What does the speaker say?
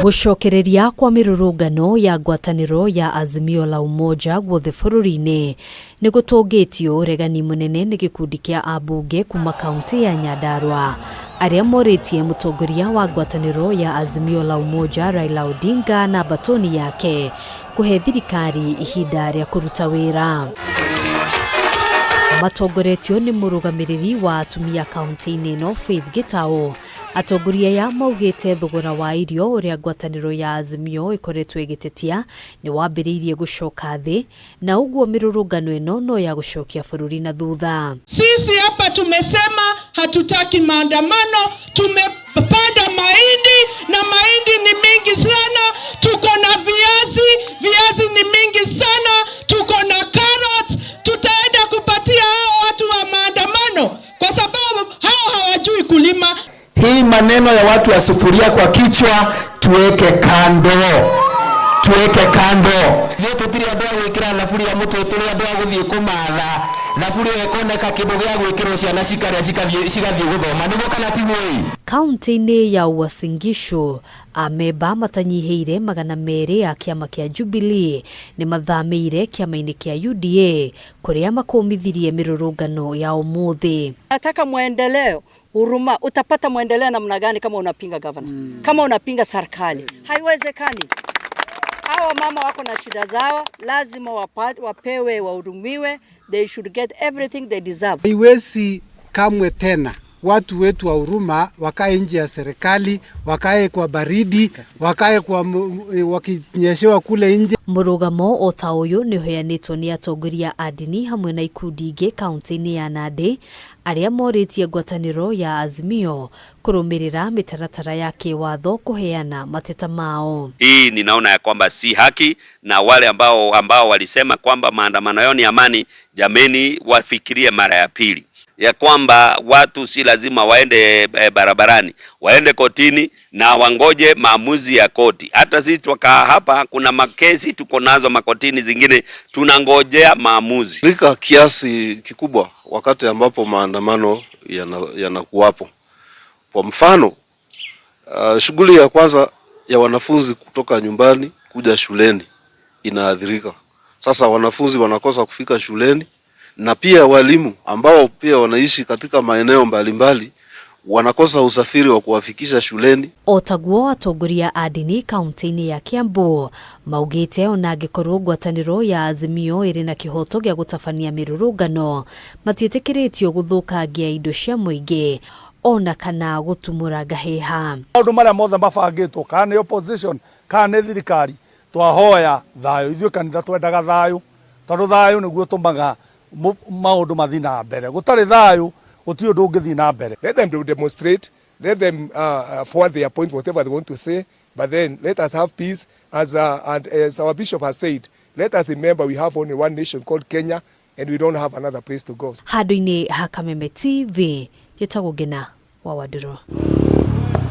Gucokereria kwa mirurungano ya ngwataniro ya Azimio la Umoja GUOTHE BURURI-INI ni gutongitio uregani munene ni gikundi kia ambunge kuma kaunti ya Nyandarua aria moritie mutongoria wa ngwataniro ya Azimio la Umoja Raila Odinga na batoni yake kuhe thirikari ihinda ria kuruta wira. Matongoretio ni murugamiriri wa atumia kaunti-ini no Faith Gitao. Atongoria ya maugite thogora wa irio uria ngwataniro ya Azimio ikoretwo igitetia ni wambiriirie gucoka thi na uguo mirurungano eno no ya gucokia bururi na thutha. Sisi hapa tumesema hatutaki maandamano, tumepanda mahindi na mahindi ni mingi sana, tuko na viazi ni mingi sana, tuko na carrots, tutaenda kupatia hao watu wa maandamano kwa sababu hao hawajui kulima. Hii maneno ya watu wa sufuria kwa kichwa tuweke kando. Tuweke kando. Yetu pili ndio wekira nafuri ya mtu tuli ndio guthie kumatha. Nafuri ekoneka kindu gya gwikira ciana cikathie guthoma niguo kana ti woi. Kaunti-ini ya Uasin Gishu ameba matanyiheire magana meri ya kiama kia Jubilee ni mathamire kiama-ini kia UDA kuria makomithirie mirurungano ya umuthi. Nataka muendeleo huruma. Utapata muendeleo namna gani kama unapinga governor? Kama unapinga serikali? Haiwezekani. Hawa mama wako na shida zao, lazima wapewe, wahudumiwe. They should get everything they deserve. Haiwezi kamwe tena watu wetu wa huruma wakae nje ya serikali, wakae kwa baridi, wakae kwa wakinyeshewa kule nje. Murugamo ota uyu ni hoyanitwo ni atongoria a ndini hamwe na ikundi ingi kaunti-ini ya Nandi aria moritie ngwataniro ya Azimio kurumirira mitaratara ya kiwatho kuheana mateta mao. Hii ninaona ya kwamba si haki, na wale ambao walisema kwamba maandamano yao ni amani, jameni wafikirie mara ya pili ya kwamba watu si lazima waende barabarani, waende kotini na wangoje maamuzi ya koti. Hata sisi tukaa hapa kuna makesi tuko nazo makotini zingine tunangojea maamuzi. Rika kiasi kikubwa wakati ambapo maandamano yanakuwapo. Kwa mfano, shughuli ya kwanza ya wanafunzi kutoka nyumbani kuja shuleni inaathirika. Sasa wanafunzi wanakosa kufika shuleni, na pia walimu ambao pia wanaishi katika maeneo mbalimbali wanakosa usafiri wa kuwafikisha shuleni. Otaguo atongoria a ndini kaunti-ini ya Kiambu maugite ona gikorwo ngwataniro ya Azimio iri na kihoto gya gutabania mirurungano matietekeretio guthukangia indo cia muingi ona kana gutumura gaheha. Maundu maria mothe mabangitwo kana opposition kana thirikari twahoya thayo, ithuĩ kanitha twendaga thayo tondu thayo niguo tumaga maundu mathi na mbere. Gutari thayo guti undu ungithi na mbere. Let them demonstrate, let them forward their point, whatever they want to say, but then let us have peace. As our bishop has said, let us remember we have only one nation called Kenya and we don't have another place to go. Handu-ini ha Kameme TV, Gitagwo Ngina wa Waduro.